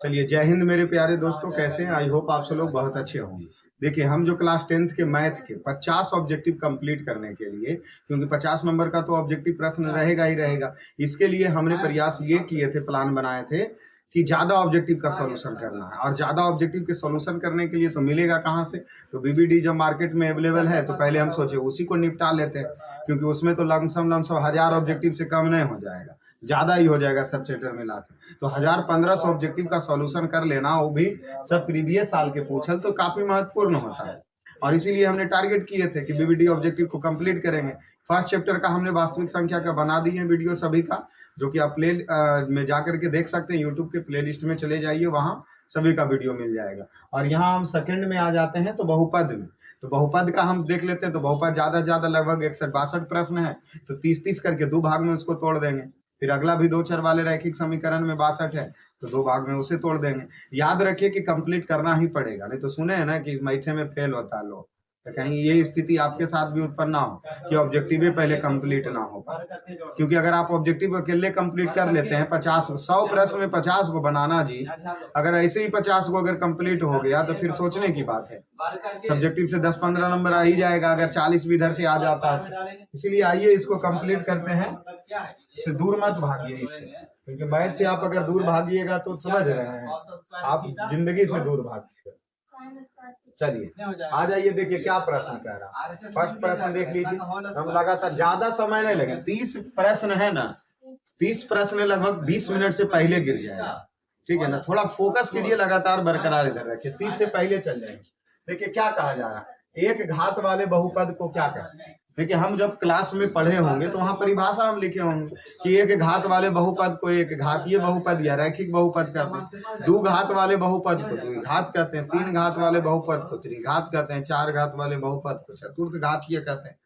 चलिए, जय हिंद मेरे प्यारे दोस्तों, कैसे हैं? आई होप आप सब लोग बहुत अच्छे होंगे। देखिए, हम जो क्लास 10th के मैथ के 50 ऑब्जेक्टिव कंप्लीट करने के लिए, क्योंकि 50 नंबर का तो ऑब्जेक्टिव प्रश्न रहेगा ही रहेगा, इसके लिए हमने प्रयास ये किए थे, प्लान बनाए थे कि ज़्यादा ऑब्जेक्टिव का सॉल्यूशन करना है। और ज़्यादा ऑब्जेक्टिव के सॉल्यूशन करने के लिए तो मिलेगा कहाँ से? तो बीबीडी जब मार्केट में अवेलेबल है तो पहले हम सोचे उसी को निपटा लेते हैं, क्योंकि उसमें तो लमसम लमसम 1000 ऑब्जेक्टिव से कम नहीं हो जाएगा, ज़्यादा ही हो जाएगा सब चैप्टर मिला के। तो 1500 ऑब्जेक्टिव का सॉल्यूशन कर लेना, वो भी सब प्रीवियस साल के पूछल, तो काफी महत्वपूर्ण होता है। और इसीलिए हमने टारगेट किए थे कि बीबीडी ऑब्जेक्टिव को कंप्लीट करेंगे। फर्स्ट चैप्टर का हमने वास्तविक संख्या का बना दी है वीडियो सभी का, जो कि आप प्ले में जाकर के देख सकते हैं। यूट्यूब के प्ले लिस्ट में चले जाइए, वहाँ सभी का वीडियो मिल जाएगा। और यहाँ हम सेकंड में आ जाते हैं तो बहुपद में। तो बहुपद का हम देख लेते हैं। तो बहुपद ज्यादा से ज्यादा लगभग 61-62 प्रश्न है, तो 30-30 करके 2 भाग में उसको तोड़ देंगे। फिर अगला भी 2 चर वाले रैखिक समीकरण में 62 है, तो 2 भाग में उसे तोड़ देंगे। याद रखिए कि कंप्लीट करना ही पड़ेगा, नहीं तो सुने हैं ना कि मैथे में फेल होता है लोग, तो कहीं ये स्थिति आपके साथ भी उत्पन्न ना हो कि ऑब्जेक्टिव पहले कंप्लीट ना हो पाए। क्योंकि अगर आप ऑब्जेक्टिव अकेले कंप्लीट कर लेते हैं, 100 प्रश्न में 50 को बनाना जी, अगर ऐसे ही 50 को अगर कंप्लीट हो गया तो फिर सोचने की बात है। सब्जेक्टिव से 10-15 नंबर आ ही जाएगा, अगर 40 भी इधर से आ जाता है। इसीलिए आइए इसको कंप्लीट करते हैं। इससे दूर मत भागिए इससे, क्योंकि मैथ से आप अगर दूर भागिएगा तो समझ रहे हैं आप जिंदगी से दूर भागिएगा। चलिए आ जाइए, देखिए क्या प्रश्न कह रहा है। फर्स्ट प्रश्न देख लीजिए, हम लगातार, ज्यादा समय नहीं लगे। 30 प्रश्न है ना, 30 प्रश्न लगभग 20 मिनट से पहले गिर जाएगा, ठीक है ना। थोड़ा फोकस कीजिए, लगातार बरकरार इधर रखिए, 30 से पहले चल जाएंगे। देखिए क्या कहा जा रहा है, एक घात वाले बहुपद को क्या कहते हैं। देखिए, हम जब क्लास में पढ़े होंगे तो वहां परिभाषा हम लिखे होंगे कि एक घात वाले बहुपद को एक घातीय बहुपद या रैखिक बहुपद कहते हैं। 2 घात वाले बहुपद को द्विघात कहते हैं। 3 घात वाले बहुपद को त्रिघात कहते हैं। 4 घात वाले बहुपद को चतुर्थ घातीय कहते हैं।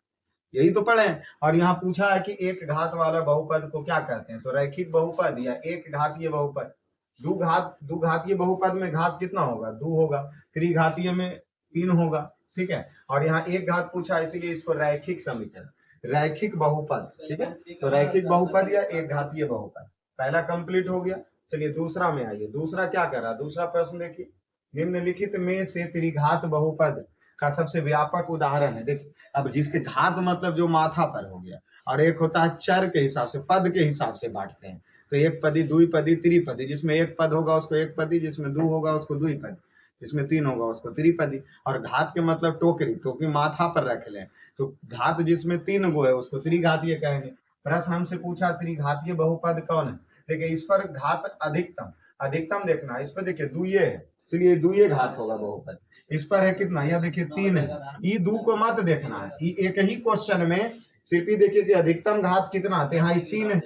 यही तो पढ़े। और यहाँ पूछा है कि एक घात वाला बहुपद को क्या कहते हैं, तो रैखिक बहुपद या एक घातीय बहुपद। दो घातीय बहुपद में घात कितना होगा? 2 होगा। त्रिघातीय में 3 होगा, ठीक है। और यहाँ एक घात पूछा, इसीलिए इसको रैखिक समीकरण, रैखिक बहुपद, ठीक है। तो रैखिक बहुपद या एक घातीय बहुपद, पहला कंप्लीट हो गया। चलिए दूसरा में आइए। दूसरा क्या कर रहा है, दूसरा प्रश्न देखिए, निम्नलिखित में से त्रिघात बहुपद का सबसे व्यापक उदाहरण है। देखिए, अब जिसके घात मतलब जो माथा पर हो गया, और एक होता है चर के हिसाब से, पद के हिसाब से बांटते हैं। तो एक पदी, द्विपदी, त्रिपदी। जिसमें एक पद होगा उसको एक पदी, जिसमें 2 होगा उसको द्विपदी, जिसमें 3 होगा उसको त्रिपदी। और घात के मतलब टोकरी, टोकरी माथा पर रख लें, तो घात जिसमें 3 गो है उसको त्रिघातीय कहेंगे। प्रश्न हमसे पूछा त्रिघातीय बहुपद कौन है। देखिए इस पर घात अधिकतम, अधिकतम देखना है। इस पर देखिए दुइये है, इसलिए दुइये घात होगा बहुपद। इस पर है कितना, यह देखिए 3 है। ये 2 को मत देखना है, ये एक ही क्वेश्चन में सिर्फ ही देखिए कि अधिकतम घात कितना आते हैं। यहाँ 3 है,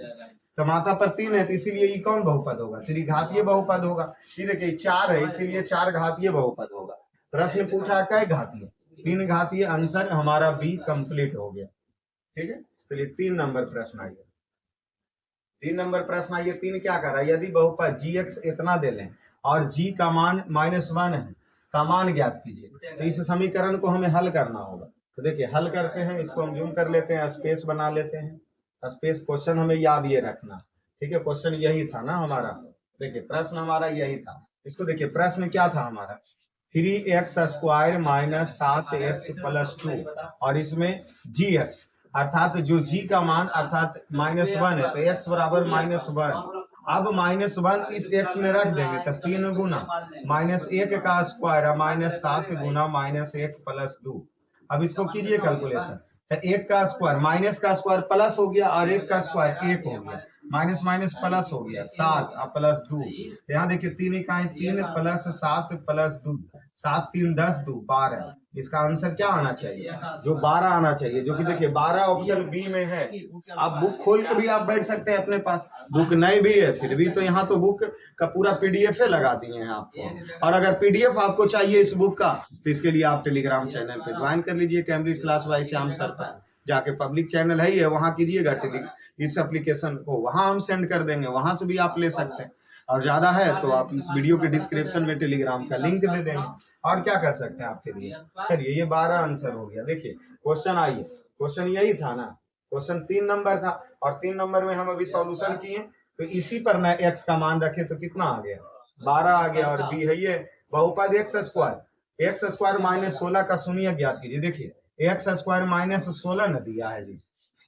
तो माथा पर 3 है, तो इसीलिए ये कौन बहुपद होगा? त्रिघातीय बहुपद होगा। ये देखिए 4 है, इसीलिए 4 घातीय बहुपद होगा। प्रश्न पूछा कै घातीय, 3 घातीय। आंसर हमारा बी कंप्लीट हो गया, ठीक है। चलिए 3 नंबर प्रश्न आइए। 3 नंबर प्रश्न आइए। 3 क्या कर रहा है, यदि बहुपद जी एक्स इतना दे लें और जी का मान -1 है, का मान ज्ञात कीजिए। तो इस समीकरण को हमें हल करना होगा। तो देखिए हल करते हैं, इसको हम जूम कर लेते हैं, स्पेस बना लेते हैं। स्पेस क्वेश्चन हमें याद ये रखना, ठीक है। क्वेश्चन यही था ना हमारा, देखिए प्रश्न हमारा यही था। इसको देखिए, प्रश्न क्या था हमारा, 3x² - 7x + 2, और इसमें जी एक्स, अर्थात जो जी का मान अर्थात -1 है, तो x बराबर -1। अब -1 इस x में रख देंगे तो 3 गुना -1 का स्क्वायर, -7 गुना -1 + 2। अब इसको कीजिए कैलकुलेशन, तो 1 का स्क्वायर, माइनस का स्क्वायर प्लस हो गया, और 1 का स्क्वायर 1 हो गया, माइनस माइनस प्लस हो गया, 7 + 2। यहाँ देखिए 3 इकाई 3 + 7 + 2, 7 3 10 2 12। इसका आंसर क्या आना चाहिए, जो 12 आना चाहिए, जो कि देखिए 12 ऑप्शन बी में है। आप बुक खोल के भी आप बैठ सकते हैं, अपने पास बुक नहीं भी है फिर भी, तो यहाँ तो बुक का पूरा पीडीएफ लगा दिए हैं आपको। और अगर पीडीएफ आपको चाहिए इस बुक का, तो इसके लिए आप टेलीग्राम चैनल पे ज्वाइन कर लीजिए, Cambridge class by Shyam sir पर जाके, पब्लिक चैनल है ही है, वहाँ कीजिएगा इस एप्लीकेशन को, वहाँ हम सेंड कर देंगे, वहाँ से भी आप ले सकते हैं। और ज्यादा है तो आप इस वीडियो के डिस्क्रिप्शन में टेलीग्राम का लिंक दे देंगे, और क्या कर सकते हैं आपके लिए। चलिए ये 12 आंसर हो गया। देखिए क्वेश्चन आइए, क्वेश्चन यही था ना, क्वेश्चन 3 नंबर था, और 3 नंबर में हम अभी सॉल्यूशन किए, तो इसी पर मैं x का मान रखे तो कितना आ गया 12 आ गया, और बी है ये बहुपद एक्स स्क्वायर माइनस 16 का शून्य ज्ञात कीजिए। देखिए एक्स स्क्वायर माइनस 16 न दिया है जी।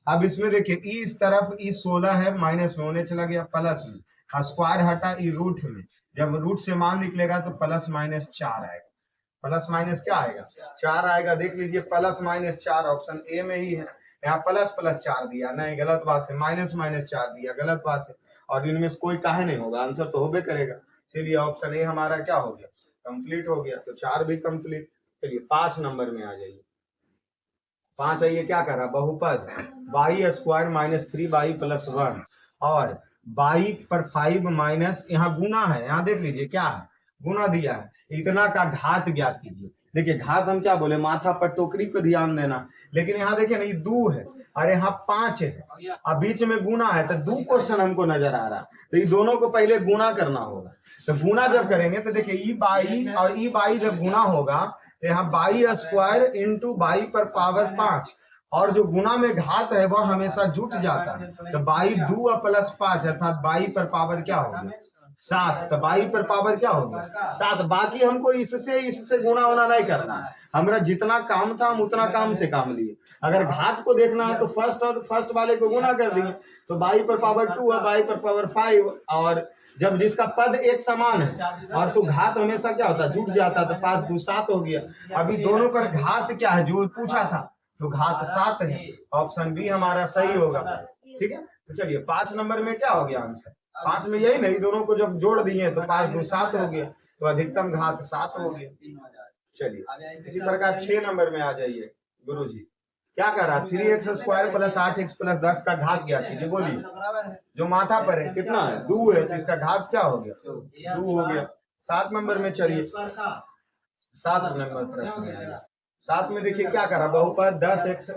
अब इसमें देखिए ई इस तरफ ई 16 है, माइनस में होने चला गया प्लस में, स्क्वायर हटा ई रूट में, जब रूट से मान निकलेगा तो प्लस माइनस 4 आएगा। प्लस माइनस क्या आएगा? 4 आएगा। देख लीजिए प्लस माइनस 4 ऑप्शन ए में ही है। यहाँ प्लस प्लस 4 दिया, नहीं गलत बात है। माइनस माइनस 4 दिया, गलत बात है। और इनमें से कोई काहे नहीं होगा, आंसर तो होबे करेगा। चलिए ऑप्शन ए हमारा क्या हो गया? कंप्लीट हो गया। तो 4 भी कंप्लीट। चलिए 5 नंबर में आ जाइए। 5 आइए, क्या कर रहा? बहुपद by square minus 3 by plus 1 और बाई पर 5 माइनस, यहाँ गुना है, यहाँ देख लीजिए क्या है, गुना दिया है। इतना का घात ज्ञात कीजिए। देखिए घात हम क्या बोले, माथा पर टोकरी पे ध्यान देना, लेकिन यहाँ देखिए ना ये 2 है और यहाँ 5 है, अब बीच में गुना है, तो 2 क्वेश्चन हमको नजर आ रहा। तो ये दोनों को पहले गुना करना होगा। तो गुना जब करेंगे तो देखिए ई बाई और ई बाई जब गुना होगा तो यहाँ बाई स्क्वायर इंटू बाई पर पावर 5, और जो गुना में घात है वह हमेशा जुट जाता है। तो बाई 2 प्लस 5 अर्थात बाई पर पावर क्या होगा? 7। तो बाई पर पावर क्या होगा? 7। बाकी हमको इससे गुना होना नहीं करना है। हमारा जितना काम था हम उतना काम से काम लिए। अगर घात को देखना है तो फर्स्ट वाले को गुना कर दिए, तो बाई पर पावर 2 है, बाई पर पावर 5, और जब जिसका पद एक समान है और तो घात हमेशा क्या होता है? जुट जाता है। तो 5 2 7 हो गया। अभी दोनों का घात क्या है जो पूछा था, तो घात 7 है। ऑप्शन बी हमारा सही होगा। ठीक है, तो चलिए 5 नंबर में क्या हो गया आंसर? 5 में यही नहीं, दोनों को जब जोड़ दिए तो 5 2 7 हो गया, तो अधिकतम घात 7 हो गया। चलिए इसी प्रकार 6 नंबर में आ जाइए। गुरु जी क्या कर रहा? 3x square plus 8x plus 10 का घात क्या कीजिए, बोलिए। जो माथा पर है कितना है? 2 है, तो इसका घात क्या हो गया? 2 हो गया। 7 नंबर में चलिए, 7 नंबर प्रश्न में आइए। 7 में देखिए क्या करा? बहुपद 10x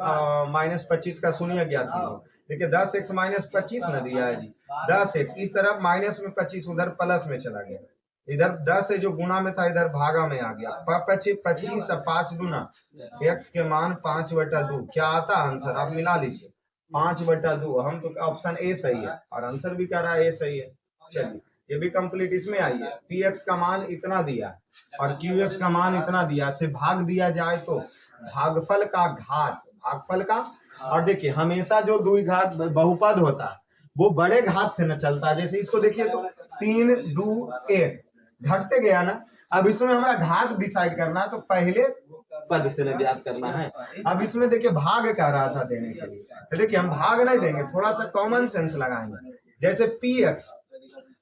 माइनस 25 का शून्य ज्ञात कीजिए। देखिए 10x माइनस 25 न दिया है जी। 10x इस तरफ माइनस में 25, उधर प्लस में चला गया। इधर 10 है जो गुना में था, इधर भागा में आ गया। 25 5 दूना x के मान 5/2 क्या आता है आंसर? आप मिला लीजिए 5/2। हम तो ऑप्शन ए सही है और आंसर भी कह रहा है ए सही है। चलिए ये भी कंप्लीट। इसमें आइए, px का मान इतना दिया और qx का मान इतना दिया, से भाग दिया जाए तो भागफल का घात, भागफल का। और देखिए हमेशा जो द्विघात बहुपद होता है वो बड़े घात से न चलता। जैसे इसको देखिए तो 3 2 1 घटते गया ना। अब इसमें हमारा घात डिसाइड करना है, तो पहले पद से न ज्ञात करना है। अब इसमें देखिए भाग कह रहा था देने के लिए, तो देखिए हम भाग नहीं देंगे, थोड़ा सा कॉमन सेंस लगाएंगे। जैसे px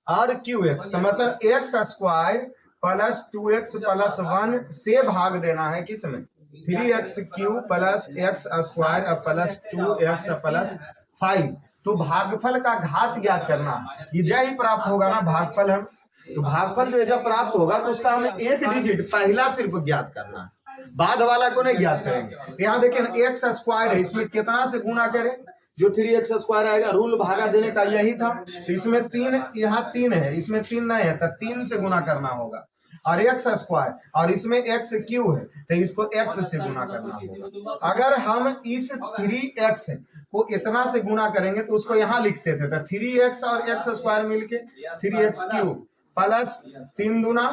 और qx का मतलब x square plus 2x plus 1 से भाग देना है किसमें? 3x³ plus x square plus 2x plus 5। तो भागफल का घात ज्ञात करना, ये यही प्राप्त होगा ना भागफल। हम तो भागफल जो जब प्राप्त होगा तो उसका हमें एक डिजिट पहला सिर्फ ज्ञात करना है, बाद वाला को नहीं ज्ञात करेंगे। यहाँ देखिए एक्स स्क्वायर है, इसमें कितना से गुना करें? जो 3x स्क्वायर आएगा, रूल भागा देने का यही था। तो इसमें 3, यहाँ 3 है, इसमें 3 नहीं है, तो 3 से गुना करना होगा। और एक्स स्क्वायर और इसमें x³ है, तो इसको x से गुना करना होगा। अगर हम इस 3x को इतना से गुना करेंगे तो उसको यहाँ लिखते थे, तो 3x और x स्क्वायर मिलके 3x³ प्लस 3 दूना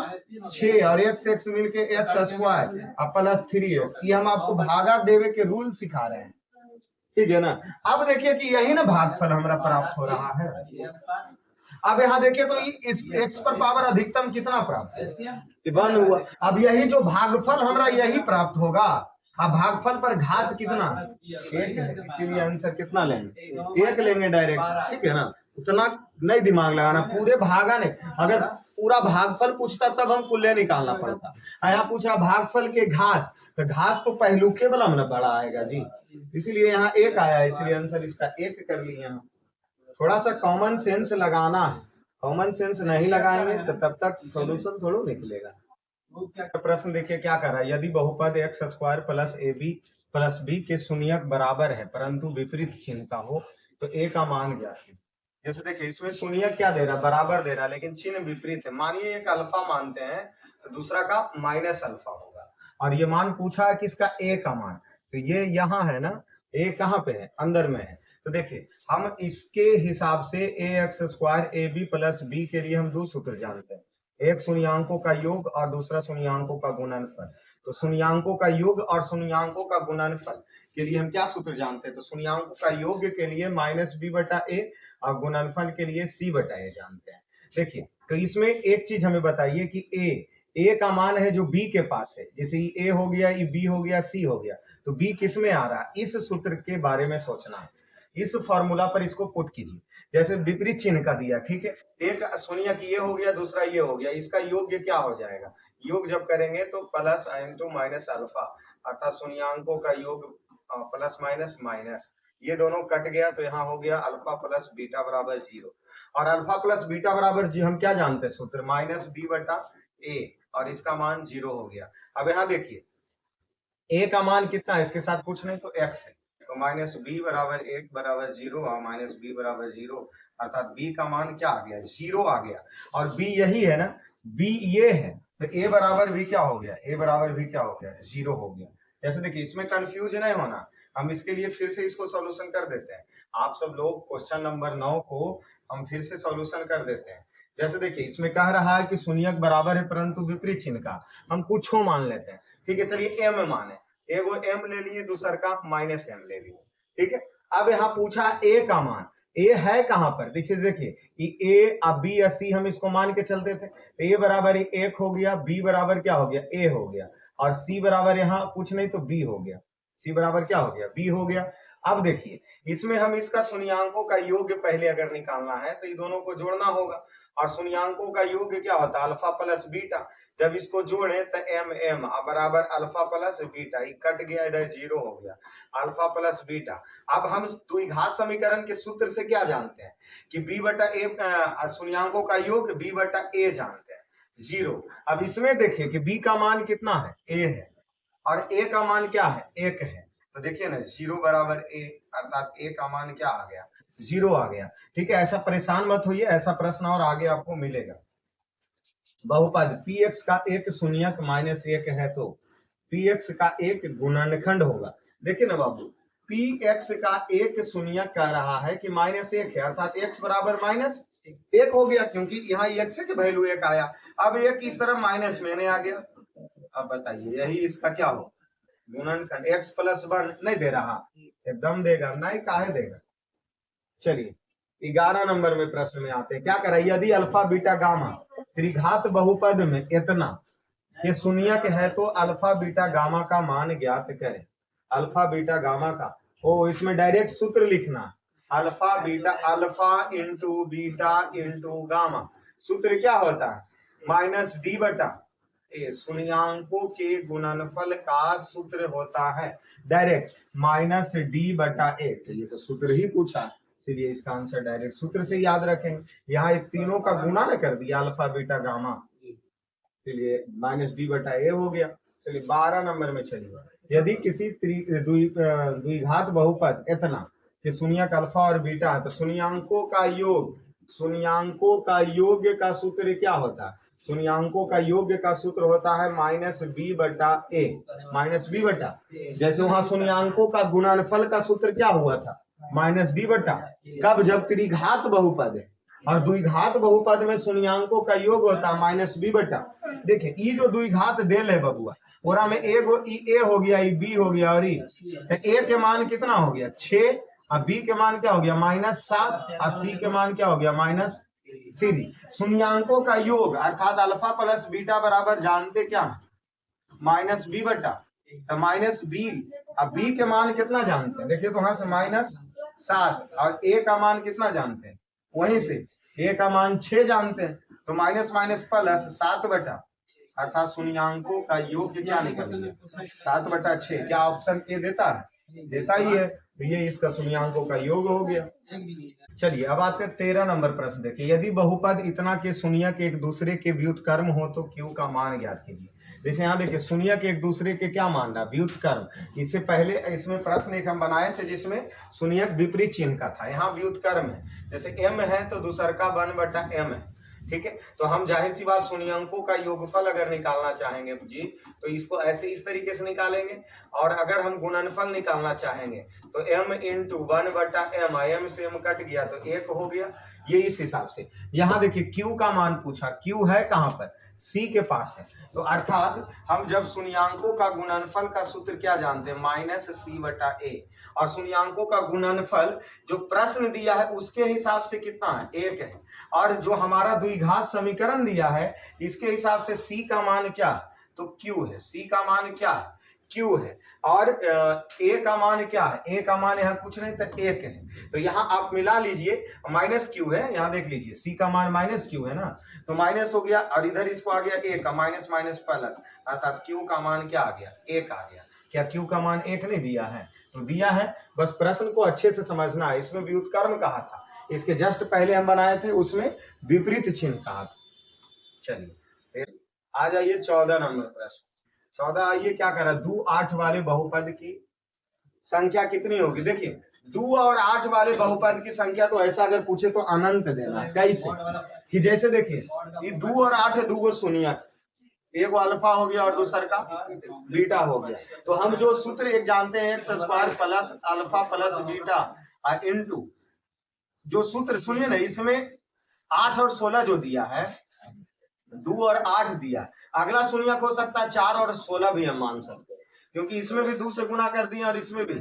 6 और x मिलके x स्क्वायर और प्लस 3x। ये हम आपको भागा देवे के रूल सिखा रहे हैं, ठीक है ना। अब देखिए कि यही ना भागफल हमारा प्राप्त हो रहा है। अब यहाँ देखिए तो इस x पर पावर अधिकतम कितना प्राप्त है? 1 हुआ। अब यही जो भागफल हमारा यही प्राप्त होगा। अब भागफल पर घात कितना? 1 है, इसीलिए आंसर कितना लेंगे? 1 लेंगे डायरेक्ट, ठीक है ना। उतना नहीं दिमाग लगाना, पूरे भागा नहीं। अगर पूरा भागफल पूछता तब हमको ले निकालना पड़ता। यहाँ पूछा भागफल के घात, तो घात तो पहलुके वाला में बड़ा आएगा जी, इसीलिए यहाँ 1 आया, इसलिए आंसर इसका 1 कर लिए हम। थोड़ा सा कॉमन सेंस लगाना है, कॉमन सेंस नहीं लगाएंगे तो तब तक सॉल्यूशन थोड़ा निकलेगा। प्रश्न देखिए क्या कर रहा है? यदि बहुपद x square plus ab plus b के शून्यक बराबर है परंतु विपरीत चिन्ह का हो तो a का मान ज्ञात है। जैसे देखिए इसमें शून्यक क्या दे रहा है? बराबर दे रहा है, लेकिन चिन्ह विपरीत है। मानिए एक अल्फा मानते हैं तो दूसरा का माइनस अल्फा होगा, और ये मान पूछा है किसका? a का मान। तो ये यहाँ है ना, a कहाँ पे है? अंदर में है। तो देखिए हम इसके हिसाब से ax square ab plus b के लिए हम 2 सूत्र जानते हैं। एक शून्यांकों का योग और दूसरा शून्यांकों का गुणनफल। तो शून्यांकों का योग और शून्यांकों का गुणनफल के लिए हम क्या सूत्र जानते हैं? तो शून्यांकों का योग के लिए -b/a और गुणनफल के लिए c/a जानते हैं। देखिए, तो इसमें एक चीज हमें बताइए कि a का मान है जो b के पास है, जैसे ये a हो गया, ये b हो गया, c हो गया, तो b किस में आ रहा है? इस सूत्र के बारे में सोचना है, इस फॉर्मूला पर इसको पुट कीजिए। जैसे विपरीत चिन्ह का दिया, ठीक है, एक सुनिए कि ये हो गया, दूसरा ये हो गया, इसका योग क्या हो जाएगा? योग जब करेंगे तो प्लस इंटू माइनस अल्फा, अर्थात शून्यांकों का योग प्लस माइनस माइनस, ये दोनों कट गया तो यहाँ हो गया अल्फा प्लस बीटा बराबर 0। और अल्फा प्लस बीटा बराबर जी हम क्या जानते हैं सूत्र? -b/a, और इसका मान 0 हो गया। अब यहाँ देखिए a का मान कितना है, इसके साथ कुछ नहीं तो x है, तो -b बराबर 1 बराबर 0 और -b बराबर 0, अर्थात b का मान क्या आ गया? 0 आ गया। और b यही है ना, b ये है, तो a बराबर भी क्या हो गया? a बराबर भी क्या हो गया? 0 हो गया। जैसे देखिए, इसमें कंफ्यूज नहीं होना, हम इसके लिए फिर से इसको सॉल्यूशन कर देते हैं। आप सब लोग क्वेश्चन नंबर 9 को हम फिर से सॉल्यूशन कर देते हैं। जैसे देखिए, इसमें कह रहा है कि शून्यक बराबर है परंतु विपरीत चिन्ह का, हम कुछ मान लेते हैं, ठीक है, चलिए m माने, एगो m ले लिए, दूसर का -m ले लिए, ठीक है। अब यहाँ पूछा a का मान, a है कहां पर? देखिए a और b और c हम इसको मान के चलते थे, a बराबर 1 हो गया, b बराबर क्या हो गया? a हो गया, और c बराबर यहाँ कुछ नहीं तो b हो गया, c बराबर क्या हो गया? b हो गया। अब देखिए, इसमें हम इसका शून्यांकों का योग पहले अगर निकालना है तो ये दोनों को जोड़ना होगा, और शून्यांकों का योग क्या होता है? Alpha plus beta. जब इसको जोड़े तो m बराबर अल्फा प्लस बीटा, ये कट गया, इधर 0 हो गया, अल्फा प्लस बीटा। अब हम द्विघात समीकरण के सूत्र से क्या जानते हैं कि b/a, शून्यांकों का योग b/a जानते हैं, 0। अब इसमें देखिए कि b का मान कितना है? a है, और a का मान क्या है? 1 है, तो देखिए ना 0 बराबर a, अर्थात a का मान क्या आ गया? 0 आ गया, ठीक है। ऐसा परेशान मत होइए, ऐसा प्रश्न और आगे आपको मिलेगा। बहुपद px का एक शून्यक -1 है तो px का एक गुणनखंड होगा। देखिए ना बाबू, px का एक शून्यक कह रहा है कि -1 है, अर्थात x बराबर -1 हो गया, क्योंकि यहाँ x के वैल्यू 1 आया। अब 1 इस तरफ माइनस में आ गया। अब बताइए, यही इसका क्या हो? गुणनखंड। x + 1 नहीं दे रहा, एकदम देगा नहीं, काहे देगा। चलिए 11 नंबर में प्रश्न में आते हैं, क्या कर रहा है? यदि अल्फा बीटा गामा त्रिघात बहुपद में इतना ये शून्यक है तो अल्फा बीटा गामा का मान ज्ञात करें। अल्फा बीटा गामा का, ओ इसमें डायरेक्ट सूत्र लिखना, alpha beta, alpha into beta into gamma. सूत्र क्या होता है? -d/a, शून्यांकों के गुणनफल का सूत्र होता है डायरेक्ट -d/a। चलिए, तो सूत्र ही पूछा, इसलिए इसका आंसर डायरेक्ट सूत्र से याद रखेंगे। यहाँ तीनों का गुणा न कर दिया, अल्फा बीटा गामा, चलिए -d/a हो गया। चलिए 12 नंबर में चलिए, यदि किसी द्विघात बहुपद इतना कि शून्यक अल्फा और बीटा है तो शून्यांकों का योग, शून्यांकों का योग का सूत्र क्या होता है? शून्यांकों का योग का सूत्र होता है -b/a, -b/, जैसे वहां शून्यांकों का गुणनफल का सूत्र क्या हुआ था? -d/, कब? जब त्रिघात बहुपद है, और द्विघात बहुपद में शून्यांकों का योग होता है -b/। देखिए, ये जो द्विघात देल है बबुआ, ओरा में ए हो गया, ये बी हो गया, और ए के मान कितना हो गया? 6, और बी के मान क्या हो गया? -7, और सी के मान क्या हो गया? -3। शून्यांकों का योग अर्थात अल्फा प्लस बीटा बराबर जानते क्या है? -b/, तो -b, अब बी के मान कितना जानते हैं? देखिए, तो वहां से -7, और ए का मान कितना जानते हैं? वहीं से ए का मान 6 जानते हैं, तो माइनस प्लस 7/, अर्थात शून्यांकों का योग क्या निकलेगा? 7/6। क्या ऑप्शन ए देता है? देता ही है, तो ये इसका शून्यांकों का योग हो गया। चलिए अब आते हैं 13 नंबर प्रश्न देखिए, यदि बहुपद इतना के शून्यक एक दूसरे के व्युत्क्रम हो तो क्यू का मान ज्ञात कीजिए। जैसे यहाँ देखिए, शून्यक एक दूसरे के क्या मान रहा? व्युत्क्रम। इससे पहले इसमें प्रश्न एक हम बनाए थे जिसमें शून्यक विपरीत चिन्ह का था, यहाँ व्युत्क्रम है। जैसे m है तो दूसर का 1/m है, ठीक है। तो हम जाहिर सी बात शून्यंकों का योगफल अगर निकालना चाहेंगे जी, तो इसको ऐसे इस तरीके से निकालेंगे, और अगर हम गुणनफल निकालना चाहेंगे तो m × 1/m, m से m कट गया तो 1 हो गया, ये इस हिसाब से। यहाँ देखिए Q का मान पूछा, Q है कहाँ पर, C के पास है। तो अर्थात हम जब शून्यांकों का गुणनफल का सूत्र क्या जानते हैं, माइनस C बटा A, और शून्यांकों का गुणनफल जो प्रश्न दिया है उसके हिसाब से कितना है, 1 है, और जो हमारा द्विघात समीकरण दिया है इसके हिसाब से C का मान क्या है, तो Q है। C का मान क्या है, Q है, और A का मान क्या है, A का मान यहाँ कुछ नहीं तो 1 है। तो यहाँ आप मिला लीजिए, माइनस Q है, यहाँ देख लीजिए C का मान माइनस Q है ना, तो माइनस हो गया, और इधर इसको आ गया 1 का माइनस माइनस प्लस, अर्थात Q का मान क्या आ गया, 1 आ गया। क्या Q का मान 1 नहीं दिया है, तो दिया है, बस प्रश्न को अच्छे से समझना है। इसमें व्युत्क्रम कहा था, इसके जस्ट पहले हम बनाए थे उसमें विपरीत चिन्ह कहा था। चलिए आ जाइए 14 नंबर प्रश्न। 14 आइए क्या कर रहा है, 2 8 वाले बहुपद की संख्या कितनी होगी। देखिए 2 और 8 वाले बहुपद की संख्या तो ऐसा अगर पूछे तो अनंत देना, कैसे कि जैसे देखिए ये 2 और 8 है, 2 गो शून्यक, एक अल्फा हो गया और दूसर का बीटा हो गया। तो हम जो सूत्र एक जानते हैं, x square plus alpha plus beta into, जो सूत्र सुनिए ना, इसमें 8 और 16 जो दिया है, 2 और 8 दिया, अगला शून्यक हो सकता है 4 और 16 भी हम मान सकते हैं, क्योंकि इसमें भी 2 से गुना कर दिया और इसमें भी,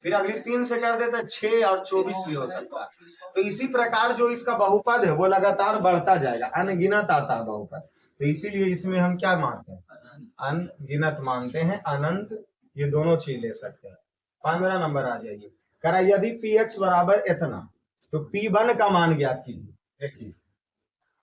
फिर अगली 3 से कर देते 6 और 24 भी हो सकता है। तो इसी प्रकार जो इसका बहुपद है वो लगातार बढ़ता जाएगा, अनगिनत आता है बहुपद, तो इसीलिए इसमें हम क्या मानते हैं, अनगिनत मानते हैं, अनंत, ये दोनों चीज ले सकते हैं। 15 नंबर आ जाइए, करा यदि px बराबर इतना, तो p1 का मान ज्ञात कीजिए। देखिए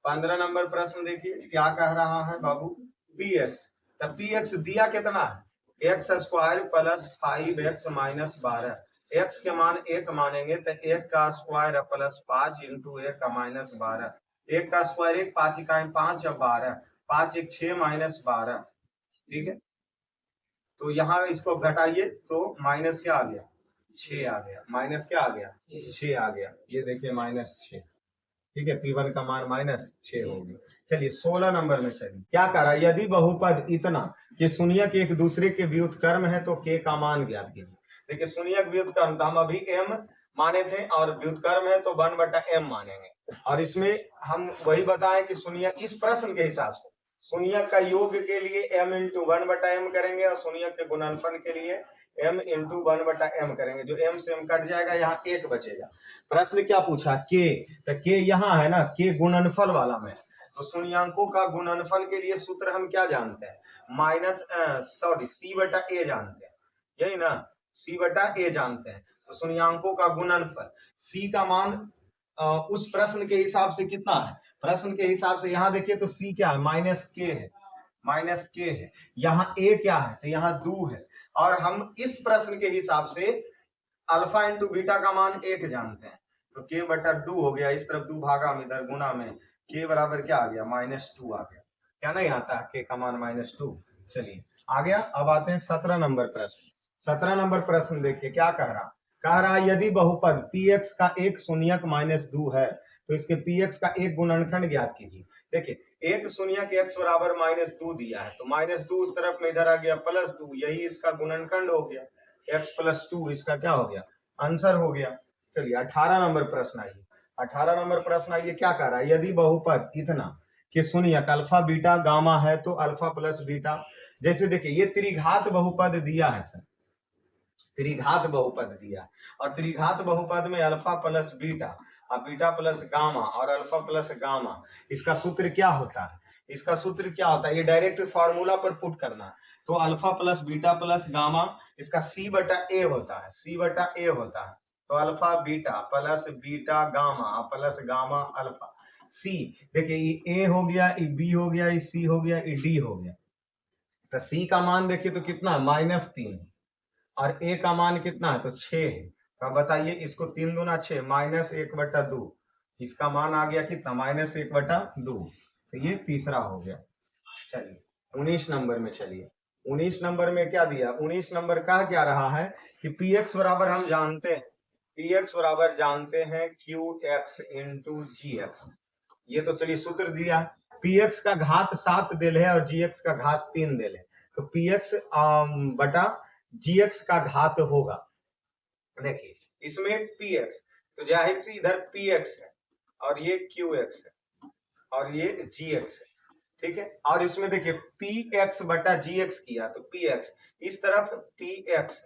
15 नंबर प्रश्न देखिए क्या कह रहा है बाबू, px, तब px दिया कितना है, x square plus 5x minus 12, x के मान 1 मानेंगे तो 1 का स्क्वायर प्लस 5 इंटू 1 का माइनस 12, 1 का स्क्वायर 1, 5 इकाई 5 और 12, 5 1 6 माइनस 12, ठीक है। तो यहाँ इसको घटाइए तो माइनस क्या आ गया, 6 आ गया, माइनस क्या आ गया, 6 आ गया, ये देखिए माइनस 6, ठीक है, P1 का मान माइनस 6 हो गया। चलिए 16 नंबर में चलिए क्या करा, यदि बहुपद इतना कि शून्यक एक दूसरे के व्युत्क्रम है तो k का मान ज्ञात कीजिए। देखिए शून्यक व्युत्क्रम तो हम अभी m माने थे, और व्युत्क्रम है तो 1/m मानेंगे, और इसमें हम वही बताएं कि शून्यक इस प्रश्न के हिसाब से शून्यक का योग के लिए m इंटू 1/m करेंगे, और शून्यक के गुणनफल के लिए m इंटू 1/m करेंगे, जो m से m कट जाएगा, यहाँ 1 बचेगा। प्रश्न क्या पूछा, के, तो के यहाँ है ना, के गुणनफल वाला में, तो शून्यांकों का गुणनफल के लिए सूत्र हम क्या जानते हैं, C बटा ए जानते हैं, यही ना, C बटा ए जानते हैं। तो शून्यांकों का गुणनफल C का मान उस प्रश्न के हिसाब से कितना है, प्रश्न के हिसाब से यहाँ देखिए तो C क्या है, माइनस के है, माइनस के है, यहाँ A क्या है, तो यहाँ 2 है, और हम इस प्रश्न के हिसाब से अल्फा इंटू बीटा का मान 1 जानते हैं, तो k बटा 2 हो गया, इस तरफ 2 भागा में इधर गुना में, k बराबर क्या आ गया, -2 आ गया। क्या नहीं आता है, k का मान -2। चलिए आ गया। अब आते हैं 17 नंबर प्रश्न। 17 नंबर प्रश्न देखिए क्या कह रहा है यदि बहुपद px का एक शून्यक -2 है तो इसके px का एक गुणनखंड ज्ञात कीजिए। देखिए एक शून्यक x बराबर -2 दिया है, तो -2 उस तरफ में इधर आ गया, +2, यही इसका गुणनखंड हो गया, x + 2 इसका क्या हो गया, आंसर हो गया। चलिए 18 नंबर प्रश्न आइए। 18 नंबर प्रश्न आइए क्या कह रहा है, यदि बहुपद इतना कि शून्यक अल्फा बीटा गामा है तो अल्फा प्लस बीटा, जैसे देखिए ये त्रिघात बहुपद दिया है सर, त्रिघात बहुपद दिया, और त्रिघात बहुपद में अल्फा प्लस बीटा और बीटा प्लस गामा और अल्फा प्लस गामा, इसका सूत्र क्या होता है, इसका सूत्र क्या होता है, ये डायरेक्ट फार्मूला पर पुट करना, तो alpha plus beta plus gamma, इसका C बटा ए होता है, C बटा ए होता है, तो alpha beta plus beta gamma plus gamma alpha C। देखिए ये A हो गया, ये B हो गया, ये C हो गया, ये D हो गया, तो C का मान देखिए तो कितना है, -3, और A का मान कितना है, तो 6 है। तो अब बताइए इसको 3 दूना 6, -1/2, इसका मान आ गया कितना, -1/2, तो ये तीसरा हो गया। चलिए 19 नंबर में चलिए, 19 नंबर में क्या दिया, 19 नंबर का क्या रहा है कि px बराबर हम जानते हैं, px बराबर जानते हैं qx इंटू gx, ये तो चलिए सूत्र दिया, px का घात 7 दिल है और gx का घात 3 दिल है, तो px बटा gx का घात होगा। देखिए इसमें px, तो जाहिर सी इधर px है, और ये क्यू एक्स है और ये जी एक्स है, ठीक है। और इसमें देखिए पी एक्स बटा जी एक्स किया तो पी एक्स, इस तरफ पी एक्स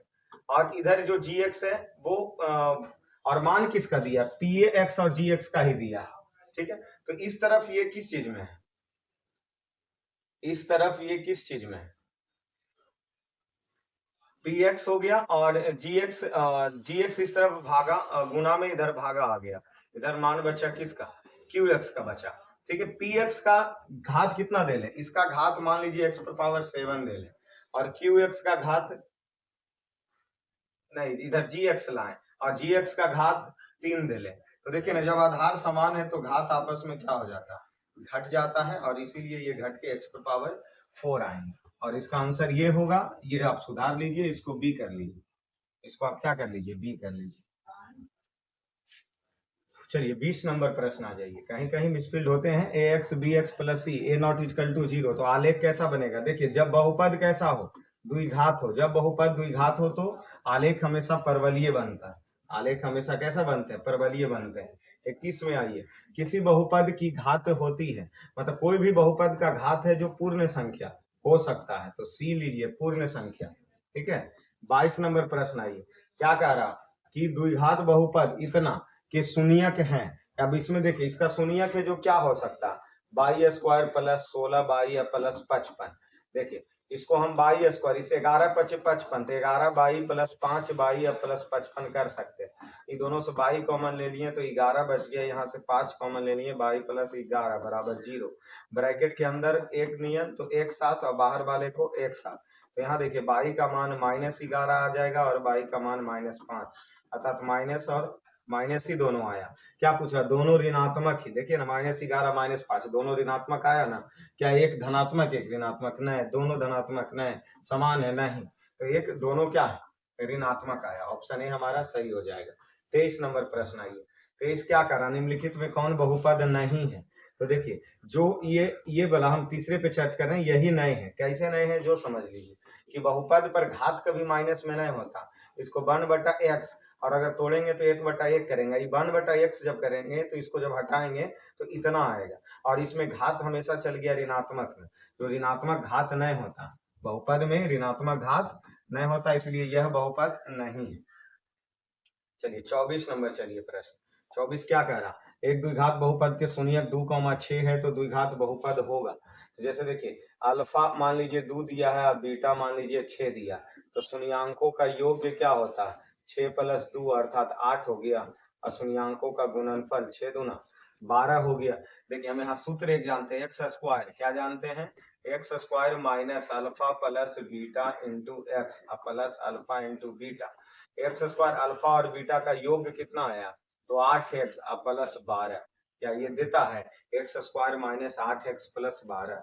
और इधर जो जी एक्स है वो और मान किसका दिया, पी एक्स और जी एक्स का ही दिया, ठीक है। तो इस तरफ ये किस चीज में है, इस तरफ ये किस चीज में है, पी एक्स हो गया और जी एक्स इस तरफ भागा गुना में इधर भागा आ गया, इधर मान बचा किसका, क्यू एक्स का बचा, ठीक है। पी एक्स का घात कितना दे ले, इसका घात मान लीजिए एक्स पर पावर 7 दे ले और क्यू एक्स का घात नहीं, इधर जी एक्स लाए और जी एक्स का घात 3 दे ले। तो देखिए ना, जब आधार समान है तो घात आपस में क्या हो जाता है, घट जाता है और इसीलिए ये घट के एक्स पर पावर 4 आएंगे और इसका आंसर ये होगा। ये आप सुधार लीजिए, इसको बी कर लीजिए, इसको आप क्या कर लीजिए, बी कर लीजिए। चलिए 20 नंबर प्रश्न आ जाइए, कहीं कहीं मिसफिल्ड होते हैं। A X B X plus C A not equal to 0, तो आलेख कैसा बनेगा, देखिए जब बहुपद कैसा हो, द्विघात हो, जब बहुपद द्विघात हो तो आलेख हमेशा परवलयीय बनता है, आलेख हमेशा कैसा बनते हैं, परवलयीय बनते हैं। 21 में आइए, किसी बहुपद की घात होती है, मतलब कोई भी बहुपद का घात है जो पूर्ण संख्या हो सकता है, तो सी लीजिए पूर्ण संख्या, ठीक है। 22 नंबर प्रश्न आइए, क्या कह रहा कि द्विघात बहुपद इतना के शून्यक हैं। अब इसमें देखिए इसका शून्यक है जो क्या हो सकता है, by square plus 16 by plus 55, देखिए इसको हम बाई स्क्वायर, इसे 11 पचे 55, तो 11 बाई प्लस 5 बाई प्लस 55 कर सकते हैं। इन दोनों से बाई कॉमन ले लिए तो 11 बच गया, यहाँ से 5 कॉमन ले लिए, बाई प्लस 11 बराबर 0। ब्रैकेट के अंदर एक नियम तो एक साथ और बाहर वाले को एक साथ, तो यहाँ देखिए बाई का मान -11 आ जाएगा और बाई का मान -5, अर्थात माइनस और माइनस ही दोनों आया। क्या पूछा, दोनों ऋणात्मक ही, देखिए ना -11 -5 दोनों ऋणात्मक आया ना, क्या एक धनात्मक एक ऋणात्मक, नहीं दोनों धनात्मक, नहीं समान है, नहीं, तो एक दोनों क्या है, ऋणात्मक आया, ऑप्शन ए हमारा सही हो जाएगा। 23 नंबर प्रश्न आइए, 23 क्या करा, निम्नलिखित में कौन बहुपद नहीं है, तो देखिए जो ये वाला हम तीसरे पे चर्च कर रहे हैं, यही नए हैं, कैसे नए हैं जो समझ लीजिए कि बहुपद पर घात कभी माइनस में नहीं होता, इसको 1/x और अगर तोड़ेंगे तो 1/1 करेंगे, ये 1/x जब करेंगे तो इसको जब हटाएंगे तो इतना आएगा, और इसमें घात हमेशा चल गया ऋणात्मक में, जो ऋणात्मक घात नहीं होता, बहुपद में ऋणात्मक घात नहीं होता, इसलिए यह बहुपद नहीं है। चलिए 24 नंबर, चलिए प्रश्न 24 क्या कह रहा, एक द्विघात बहुपद के शून्यक 2,6 है तो द्विघात बहुपद होगा। तो जैसे देखिए अल्फा मान लीजिए 2 दिया है और बीटा मान लीजिए 6 दिया, तो शून्यांकों का योग क्या होता है, 6 + 2 अर्थात 8 हो गया, और शून्यांकों का गुणनफल 6 दूना 12 हो गया। देखिए हम यहाँ सूत्र एक जानते हैं, एक्स स्क्वायर, क्या जानते हैं, x square minus alpha plus beta into x plus alpha into beta, x square alpha और बीटा का योग कितना आया, तो 8x प्लस 12, क्या ये देता है x square minus 8x plus 12,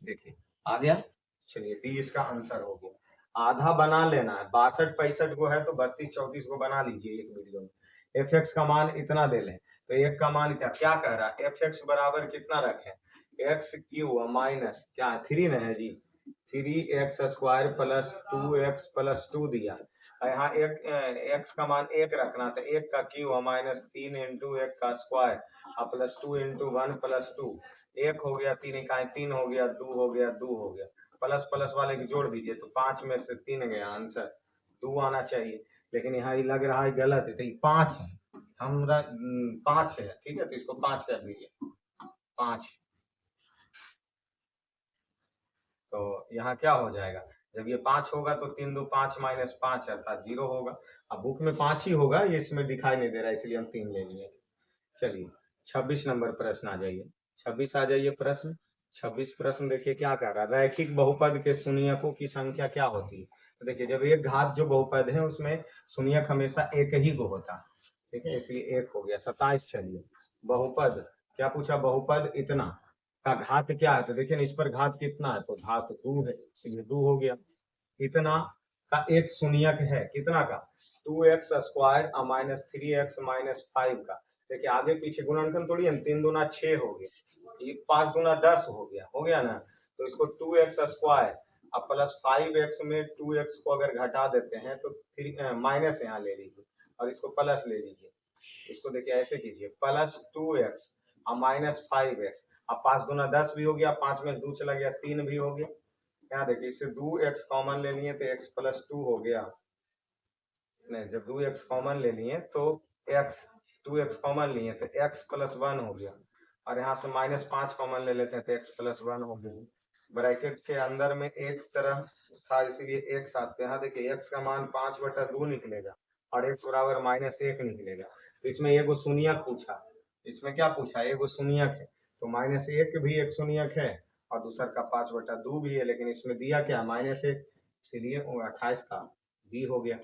देखिए आ गया। चलिए डी इसका आंसर हो गया, आधा बना लेना है, 62 65 को है तो 32 34 को बना लीजिए एक वीडियो में। एफ एक्स का मान इतना दे लें, तो एक का मान क्या कह रहा है, एफ एक्स बराबर कितना रखें, एक्स क्यू माइनस क्या 3 न है जी, 3x square plus 2x plus 2 दिया, यहाँ एक एक्स का मान 1 रखना, तो 1 का क्यू -3 इंटू 1 का स्क्वायर प्लस 2 इंटू 1 प्लस 2, 1 हो गया 3 इकाई 3 हो गया 2 हो गया 2 हो गया, प्लस प्लस वाले की जोड़ दीजिए तो 5 में से 3 गया, आंसर 2 आना चाहिए, लेकिन यहाँ ये लग रहा है गलत है, तो ये 5 है, हमारा 5 है, ठीक है, तो इसको 5 कर दीजिए, 5, तो यहाँ क्या हो जाएगा, जब ये 5 होगा तो 3 2 5 माइनस 5 अर्थात 0 होगा। अब बुक में 5 ही होगा, ये इसमें दिखाई नहीं दे रहा है इसलिए हम 3 ले लिए। चलिए 26 नंबर प्रश्न आ जाइए, 26 आ जाइए प्रश्न, 26 प्रश्न देखिए क्या कह रहा है, रैखिक बहुपद के शून्यकों की संख्या क्या होती है, तो देखिए जब एक घात जो बहुपद है उसमें शून्यक हमेशा एक ही को होता है, ठीक है, इसलिए 1 हो गया। 27 चलिए, बहुपद क्या पूछा, बहुपद इतना का घात क्या है, तो देखिए इस पर घात कितना है, तो घात 2 है, इसलिए 2 हो गया। इतना का एक शून्यक है, कितना का, 2x square minus 3x minus 5 का, देखिए आगे पीछे गुणनखंड थोड़ी है, 3 दूना 6 हो गया, ये 5 दूना 10 हो गया ना, तो इसको 2x स्क्वायर अब प्लस 5x में 2x को अगर घटा देते हैं तो 3 माइनस यहाँ ले लीजिए और इसको प्लस ले लीजिए, इसको देखिए ऐसे कीजिए, +2x और -5x। अब 5 दूना 10 भी हो गया, 5 में से 2 चला गया, 3 भी हो गया। यहाँ देखिए इससे 2x कॉमन ले लिए तो x + 2 हो गया। नहीं, जब 2x कॉमन ले लिए तो x 2x कॉमन लिए तो x + 1 हो गया। और यहाँ से -5 कॉमन ले लेते हैं तो x + 1 हो गया। ब्रैकेट के अंदर में एक तरह था इसीलिए एक साथ पे। यहाँ देखिए x का मान 5/2 निकलेगा और x बराबर -1 निकलेगा। तो इसमें एगो शून्यक पूछा, इसमें क्या पूछा, एगो शून्यक है तो -1 भी एक शून्यक है और दूसर का 5/2 भी है, लेकिन इसमें दिया क्या -1, इसीलिए 28 का बी हो गया।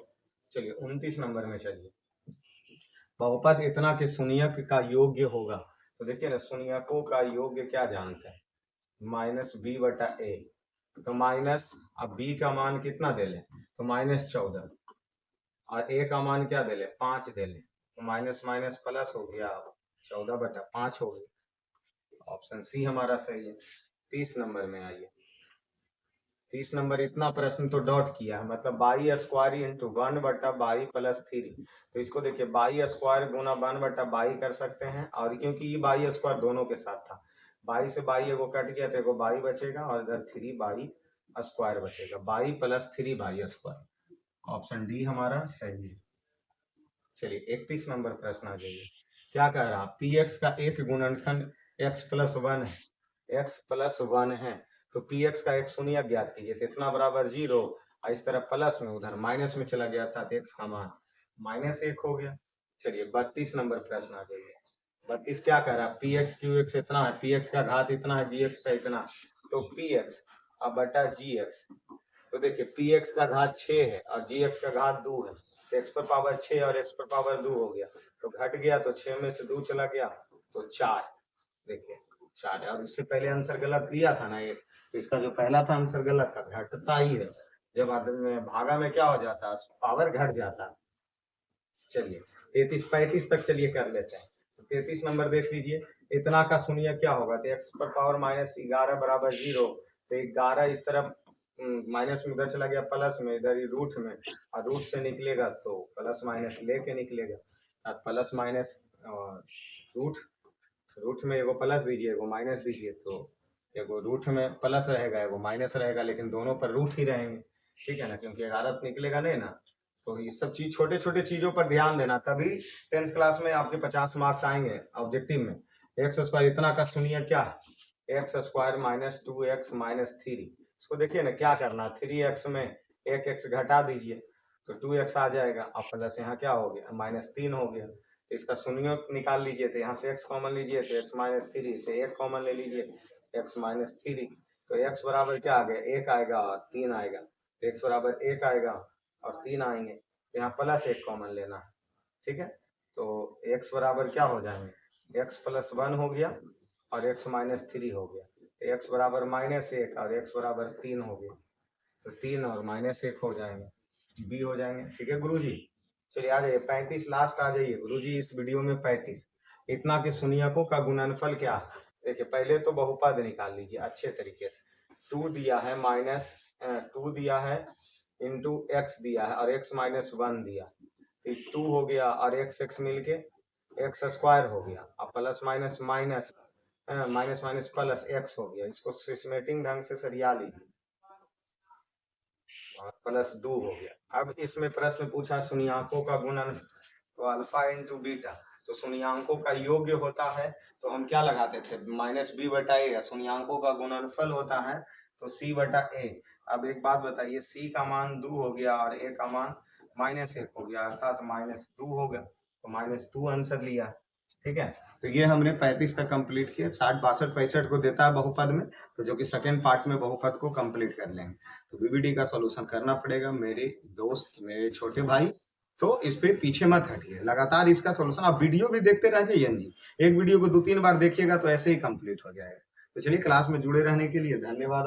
चलिए 29 नंबर में चलिए, बहुपद इतना के शून्यक का योग्य होगा। तो देखिए ना, शून्यकों का योग्य क्या जानते हैं, -b/a। तो माइनस, अब b का मान कितना दे ले, तो -14 और a का मान क्या दे ले, 5 दे ले, तो माइनस माइनस प्लस हो गया, 14/5 हो गया। ऑप्शन सी हमारा सही है। 30 नंबर में आइए, 30 नंबर इतना प्रश्न तो डॉट किया है, मतलब बाई स्क्वायर इंटू 1/22 + 3। तो इसको देखिए बाई स्क्वायर गुना 1/22 कर सकते हैं, और क्योंकि ये बाई स्क्वायर दोनों के साथ था, बाई से बाई एगो कट गया तो एगो बाई बचेगा और इधर 3 बाई स्क्वायर बचेगा, by + 3 by square. Option D हमारा सही है। चलिए 31 नंबर प्रश्न आ जाइए, क्या कह रहा, पी एक्स का एक गुणनखंड x + 1 है, x + 1 है, तो पी एक्स का एक शून्यक ज्ञात कीजिए। तो इतना बराबर 0 और इस तरफ प्लस में, उधर माइनस में चला गया था तो x का मान -1 हो गया। चलिए 32 नंबर प्रश्न आ जाइए, 32 क्या कह रहा है, पी एक्स क्यू एक्स इतना है, पी एक्स का घात इतना है, जी एक्स का इतना, तो पी एक्स अब बटा जी एक्स। तो देखिए पी एक्स का घात 6 है और जी एक्स का घात 2 है, तो x पर पावर 6 और x पर पावर 2 हो गया, तो घट गया तो 6 में से 2 चला गया तो 4। देखिए 4 है, और इससे पहले आंसर गलत दिया था ना एक, तो इसका जो पहला था आंसर गलत था, घटता ही है, जब आदमी में भागा में क्या हो जाता है, पावर घट जाता है। चलिए 33 तक चलिए कर लेते हैं। 33 नंबर देख लीजिए, इतना का शून्य क्या होगा, तो x पर पावर -11 बराबर 0, तो 11 इस तरफ माइनस में उधर चला गया प्लस में, इधर ही रूट में, और रूट से निकलेगा तो प्लस माइनस लेके निकलेगा, और प्लस माइनस रूट, रूट में एगो प्लस दीजिए एगो माइनस दीजिए, तो एगो रूट में प्लस रहेगा एगो माइनस रहेगा, लेकिन दोनों पर रूट ही रहेंगे, ठीक है ना, क्योंकि 11 निकलेगा नहीं ना। तो ये सब चीज, छोटे छोटे चीजों पर ध्यान देना, तभी 10th क्लास में आपके 50 मार्क्स आएंगे ऑब्जेक्टिव में। x² इतना का शून्य क्या है, x² - 2x - 3। इसको देखिए ना क्या करना, 3x में एक x घटा दीजिए तो 2x आ जाएगा, और प्लस यहाँ क्या हो गया -3 हो गया, तो इसका शून्य निकाल लीजिए, तो यहाँ से x कॉमन लीजिए तो x - 3 से 1 कॉमन ले लीजिए, x - 3, तो x बराबर क्या आ गया, 1 आएगा और 3 आएगा, तो x बराबर 1 आएगा और 3 आएंगे, यहाँ +1 कॉमन लेना है, ठीक है। तो x बराबर क्या हो जाएंगे, x + 1 हो गया और x - 3 हो गया, तो x बराबर -1 और x बराबर 3 हो गया, तो 3 और -1 हो जाएंगे, b हो जाएंगे, ठीक है गुरुजी। चलिए आ जाइए 35 लास्ट आ जाइए गुरुजी इस वीडियो में। 35 इतना के शून्यकों का गुणनफल क्या है, देखिए पहले तो बहुपद निकाल लीजिए अच्छे तरीके से। 2 दिया है, -2 दिया है, इंटू x दिया है और x - 1 दिया, 2 हो गया और x मिलके x² हो गया, अब plus minus minus minus minus plus x हो गया, इसको सिस्मेटिक ढंग से सरिया लीजिए और +2 हो गया। अब इसमें प्रश्न पूछा शून्यकों का गुणन, तो अल्फा इंटू बीटा, तो शून्यकों का योग्य होता है तो हम क्या लगाते थे, -b/a, शून्यकों का गुणनफल होता है तो c/a। अब एक बात बताइए, c का मान 2 हो गया और a का मान -1 हो गया, अर्थात -2 हो गया, तो -2 आंसर लिया, ठीक है। तो ये हमने 35 तक कंप्लीट किया, 60 62 65 को देता है बहुपद में, तो जो कि सेकेंड पार्ट में बहुपद को कंप्लीट कर लेंगे। तो बीबीडी का सॉल्यूशन करना पड़ेगा मेरे दोस्त, मेरे छोटे भाई, तो इस पे पीछे मत हटिए, लगातार इसका सॉल्यूशन आप वीडियो भी देखते रह जाइए जी, एक वीडियो को 2-3 बार देखिएगा तो ऐसे ही कंप्लीट हो जाएगा। तो चलिए क्लास में जुड़े रहने के लिए धन्यवाद।